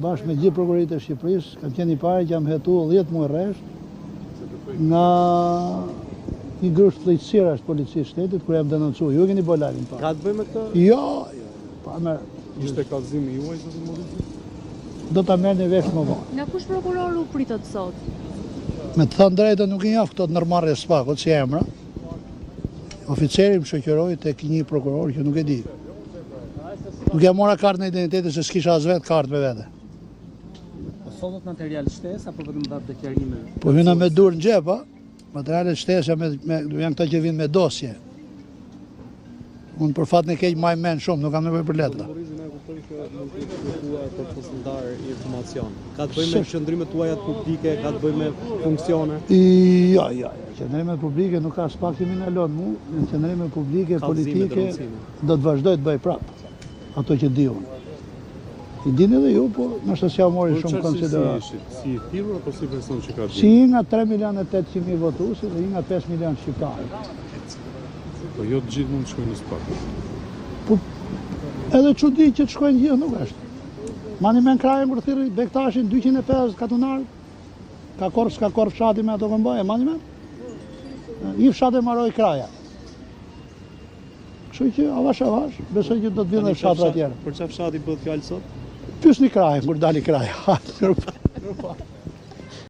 bashkë me gjithë prokuroritë e Shqipërisë, kam qenë i pari që jam hetuar 10 muaj rresht nga një grup pllëqësirash policisë shtetit kur jam denoncuar. Ju e keni bërë lajmin pa. Ka të bëjë me këtë? Jo, pa më. Ishte kallëzimi juaj zotë Modici? Do ta merrni vesh më vonë. Nga kush prokuror u pritet sot? Me të thënë drejtën nuk i njeh këto të nërmarrje spakut si emra. Oficeri më shoqëroi tek një prokuror që nuk e di. Nuk ja mora kartën e identitetit se s'kisha as vetë kartë me vete. Po sollet material shtesë apo vetëm dha deklarime? Po vina me dur në xhep, materialet shtesë janë këta që vinë me dosje. Unë për fat në keq maj men shumë, nuk kam nevojë për letra. Informacion. Ka të bëjë me qëndrimet tuaja publike, ka të bëjë me funksione? Jo, qëndrimet publike nuk ka spaksimin e lon mu, në qëndrimet publike, politike, do të vazhdoj të bëj prapë, ato që di unë. I dini edhe ju, po nështë s'ja mori shumë konsiderat. Si i thirrur apo si person që ka dhënë? Si nga 3.800.000 votuesi dhe nga 5 milion shqiptarë. Po jo të gjithë mund të shkojnë në SPAK. Po edhe çudi që të shkojnë gjithë nuk është. Mani me në krajën kur thirrë Bektashin 250 katunarë, ka korë fshati me ato këmbaje, mani me? I fshati maroj kraja. Kështu që avash, besoj që do të vinë dhe fshatra tjera. Për çfarë fshati bëhet fjalë sot? Pyesni krajën kur dali kraja.